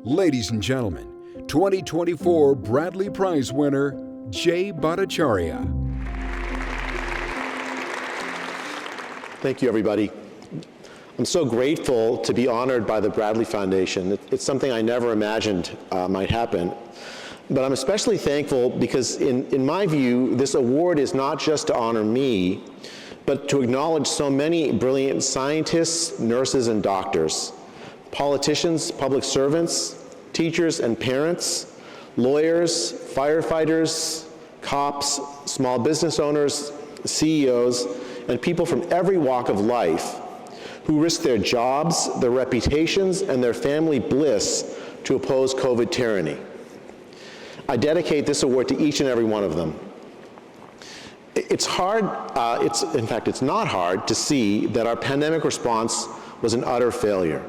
Ladies and gentlemen, 2024 Bradley Prize winner, Jay Bhattacharya. Thank you, everybody. I'm so grateful to be honored by the Bradley Foundation. It's something I never imagined might happen. But I'm especially thankful because in my view, this award is not just to honor me, but to acknowledge so many brilliant scientists, nurses, and doctors, politicians, public servants, teachers and parents, lawyers, firefighters, cops, small business owners, CEOs, and people from every walk of life who risk their jobs, their reputations, and their family bliss to oppose COVID tyranny. I dedicate this award to each and every one of them. It's hard, in fact, it's not hard to see that our pandemic response was an utter failure.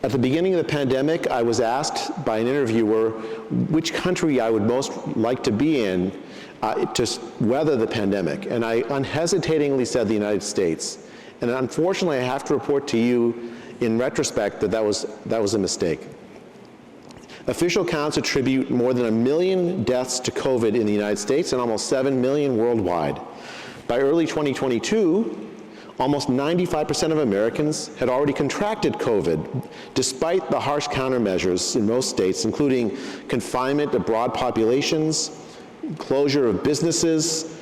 At the beginning of the pandemic, I was asked by an interviewer which country I would most like to be in to weather the pandemic, and I unhesitatingly said the United States. And unfortunately, I have to report to you in retrospect that that was a mistake. Official counts attribute more than 1 million deaths to COVID in the United States and almost 7 million worldwide. By early 2022, almost 95% of Americans had already contracted COVID, despite the harsh countermeasures in most states, including confinement of broad populations, closure of businesses,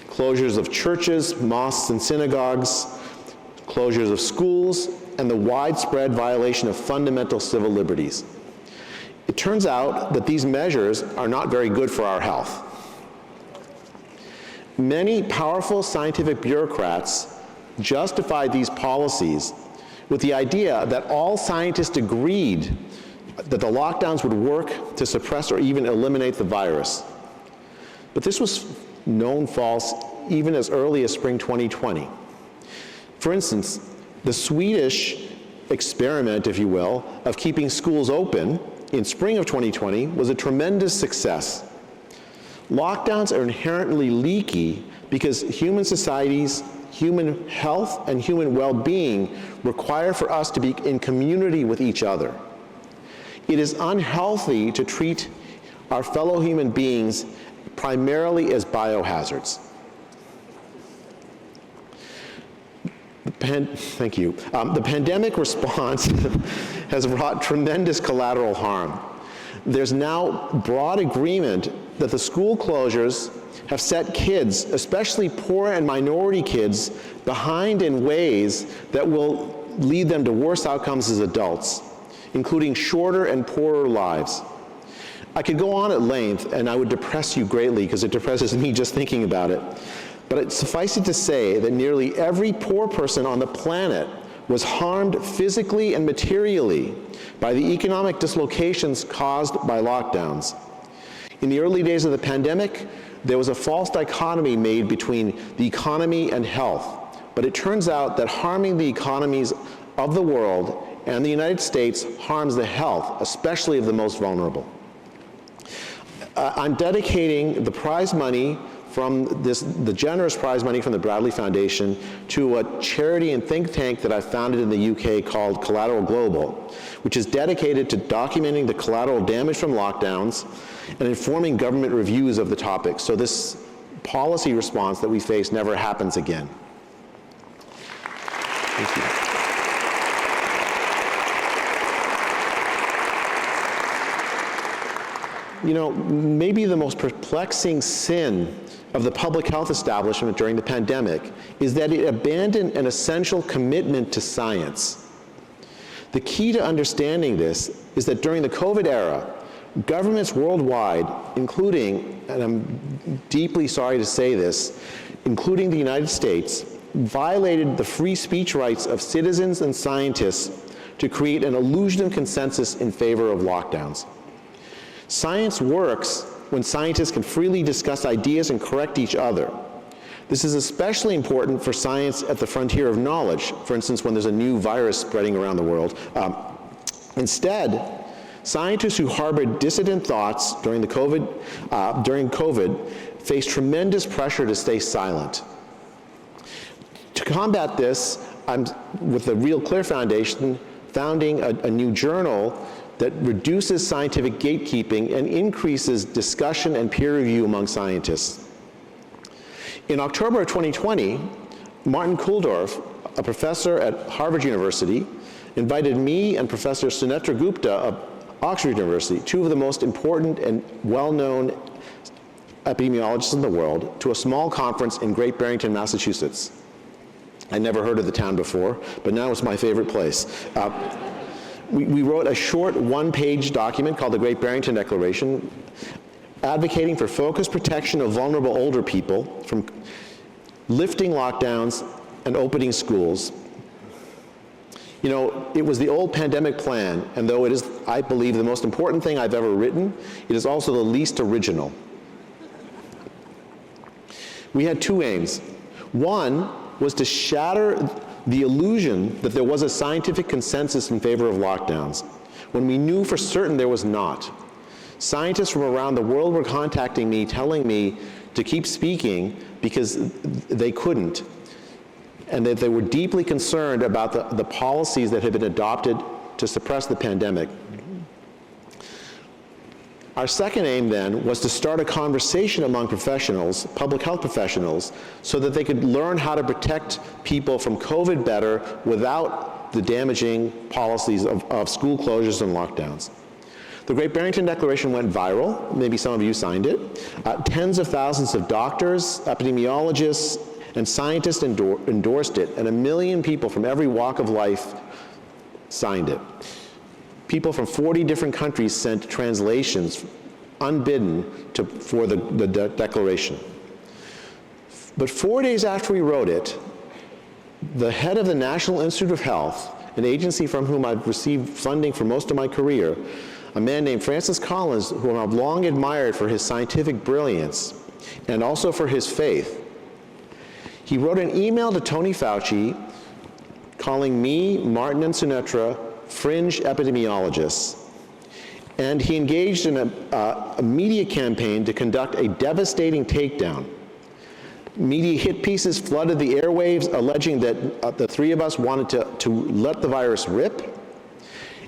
closures of churches, mosques, and synagogues, closures of schools, and the widespread violation of fundamental civil liberties. It turns out that these measures are not very good for our health. Many powerful scientific bureaucrats justified these policies with the idea that all scientists agreed that the lockdowns would work to suppress or even eliminate the virus. But this was known false even as early as spring 2020. For instance, the Swedish experiment, if you will, of keeping schools open in spring of 2020 was a tremendous success. Lockdowns are inherently leaky because human societies, human health, and human well-being require for us to be in community with each other. It is unhealthy to treat our fellow human beings primarily as biohazards. Thank you. The pandemic response has wrought tremendous collateral harm. There's now broad agreement that the school closures have set kids, especially poor and minority kids, behind in ways that will lead them to worse outcomes as adults, including shorter and poorer lives. I could go on at length, and I would depress you greatly because it depresses me just thinking about it. But it suffices to say that nearly every poor person on the planet was harmed physically and materially by the economic dislocations caused by lockdowns. In the early days of the pandemic, there was a false dichotomy made between the economy and health. But it turns out that harming the economies of the world and the United States harms the health, especially of the most vulnerable. I'm dedicating the prize money from the generous prize money from the Bradley Foundation to a charity and think tank that I founded in the UK called Collateral Global, which is dedicated to documenting the collateral damage from lockdowns and informing government reviews of the topic, so this policy response that we face never happens again. Thank you. You know, maybe the most perplexing sin of the public health establishment during the pandemic is that it abandoned an essential commitment to science. The key to understanding this is that during the COVID era, governments worldwide, including, and I'm deeply sorry to say this, including the United States, violated the free speech rights of citizens and scientists to create an illusion of consensus in favor of lockdowns. Science works when scientists can freely discuss ideas and correct each other. This is especially important for science at the frontier of knowledge, for instance, when there's a new virus spreading around the world. Instead, scientists who harbored dissident thoughts during COVID faced tremendous pressure to stay silent. To combat this, I'm, with the Real Clear Foundation, founding a new journal that reduces scientific gatekeeping and increases discussion and peer review among scientists. In October of 2020, Martin Kulldorff, a professor at Harvard University, invited me and Professor Sunetra Gupta of Oxford University, two of the most important and well-known epidemiologists in the world, to a small conference in Great Barrington, Massachusetts. I never heard of the town before, but now it's my favorite place. We wrote a short one-page document called the Great Barrington Declaration, advocating for focused protection of vulnerable older people from lifting lockdowns and opening schools. You know, it was the old pandemic plan, and though it is, I believe, the most important thing I've ever written, it is also the least original. We had two aims. One was to shatter the illusion that there was a scientific consensus in favor of lockdowns, when we knew for certain there was not. Scientists from around the world were contacting me, telling me to keep speaking because they couldn't, and that they were deeply concerned about the policies that had been adopted to suppress the pandemic. Our second aim then was to start a conversation among professionals, public health professionals, so that they could learn how to protect people from COVID better without the damaging policies of school closures and lockdowns. The Great Barrington Declaration went viral. Maybe some of you signed it. Tens of thousands of doctors, epidemiologists, and scientists endorsed it, and 1 million people from every walk of life signed it. People from 40 different countries sent translations unbidden for the declaration. But 4 days after we wrote it, the head of the National Institute of Health, an agency from whom I've received funding for most of my career, a man named Francis Collins, whom I've long admired for his scientific brilliance and also for his faith, he wrote an email to Tony Fauci calling me, Martin, and Sunetra fringe epidemiologists. And he engaged in a media campaign to conduct a devastating takedown. Media hit pieces flooded the airwaves, alleging that the three of us wanted to let the virus rip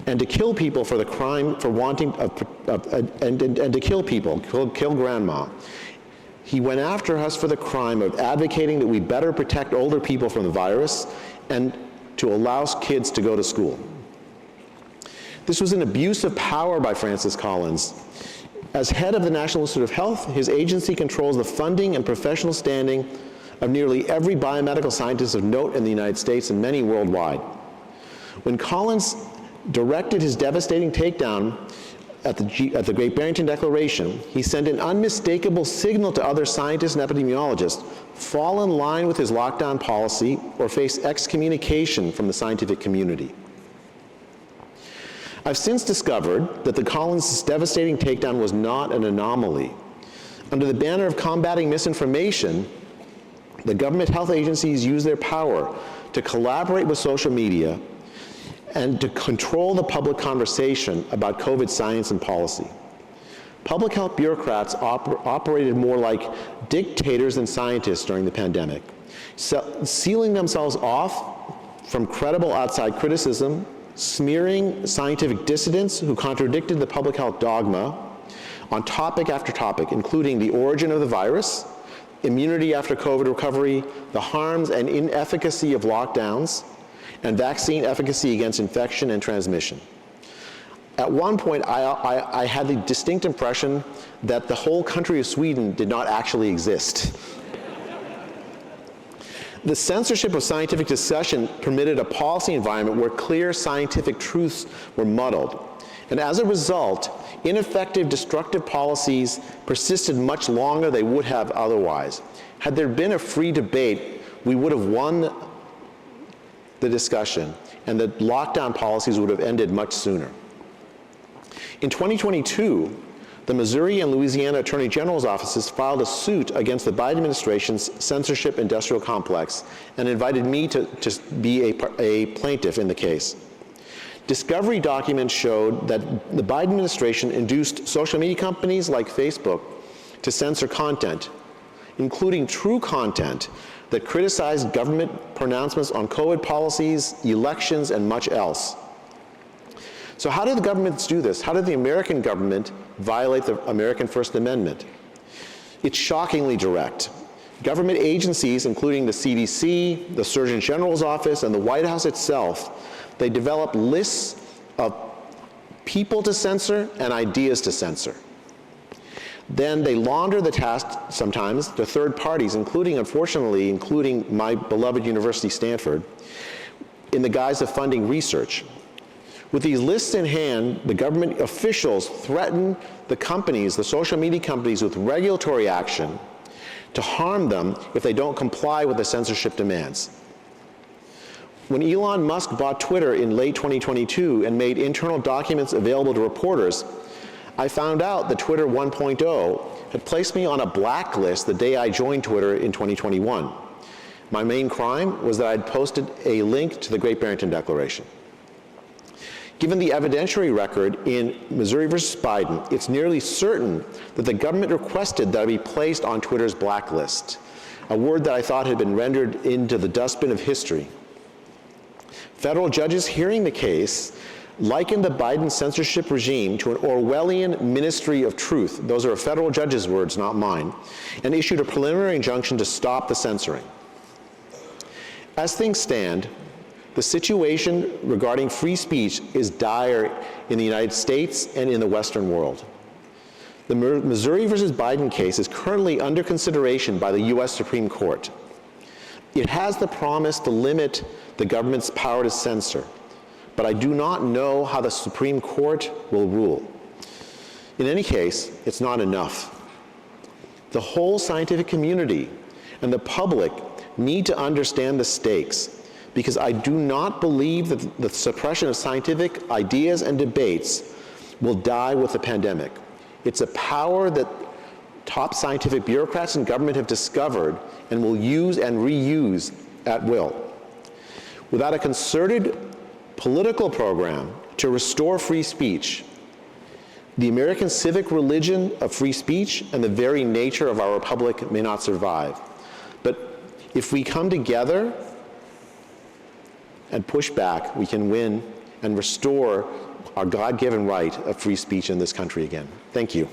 and to kill people for the crime, for wanting, and to kill people, kill grandma. He went after us for the crime of advocating that we better protect older people from the virus and to allow kids to go to school. This was an abuse of power by Francis Collins. As head of the National Institute of Health, his agency controls the funding and professional standing of nearly every biomedical scientist of note in the United States and many worldwide. When Collins directed his devastating takedown at the Great Barrington Declaration, he sent an unmistakable signal to other scientists and epidemiologists: fall in line with his lockdown policy or face excommunication from the scientific community. I've since discovered that the Collins' devastating takedown was not an anomaly. Under the banner of combating misinformation, the government health agencies use their power to collaborate with social media and to control the public conversation about COVID science and policy. Public health bureaucrats operated more like dictators than scientists during the pandemic, sealing themselves off from credible outside criticism, smearing scientific dissidents who contradicted the public health dogma on topic after topic, including the origin of the virus, immunity after COVID recovery, the harms and inefficacy of lockdowns, and vaccine efficacy against infection and transmission. At one point, I had the distinct impression that the whole country of Sweden did not actually exist. The censorship of scientific discussion permitted a policy environment where clear scientific truths were muddled. And as a result, ineffective, destructive policies persisted much longer than they would have otherwise. Had there been a free debate, we would have won the discussion, and the lockdown policies would have ended much sooner. In 2022, the Missouri and Louisiana Attorney General's offices filed a suit against the Biden administration's censorship industrial complex and invited me to be a plaintiff in the case. Discovery documents showed that the Biden administration induced social media companies like Facebook to censor content, including true content that criticized government pronouncements on COVID policies, elections, and much else. So how do the governments do this? How did the American government violate the American First Amendment? It's shockingly direct. Government agencies, including the CDC, the Surgeon General's office, and the White House itself, they develop lists of people to censor and ideas to censor. Then they launder the task sometimes to third parties, unfortunately, including my beloved University, Stanford, in the guise of funding research. With these lists in hand, the government officials threaten the companies, the social media companies, with regulatory action to harm them if they don't comply with the censorship demands. When Elon Musk bought Twitter in late 2022 and made internal documents available to reporters, I found out that Twitter 1.0 had placed me on a blacklist the day I joined Twitter in 2021. My main crime was that I'd posted a link to the Great Barrington Declaration. Given the evidentiary record in Missouri versus Biden, it's nearly certain that the government requested that I be placed on Twitter's blacklist, a word that I thought had been rendered into the dustbin of history. Federal judges hearing the case likened the Biden censorship regime to an Orwellian ministry of truth. Those are a federal judge's words, not mine, and issued a preliminary injunction to stop the censoring. As things stand, the situation regarding free speech is dire in the United States and in the Western world. The Missouri versus Biden case is currently under consideration by the US Supreme Court. It has the promise to limit the government's power to censor, but I do not know how the Supreme Court will rule. In any case, it's not enough. The whole scientific community and the public need to understand the stakes, because I do not believe that the suppression of scientific ideas and debates will die with the pandemic. It's a power that top scientific bureaucrats and government have discovered and will use and reuse at will. Without a concerted political program to restore free speech, the American civic religion of free speech and the very nature of our republic may not survive. But if we come together and push back, we can win and restore our God-given right of free speech in this country again. Thank you.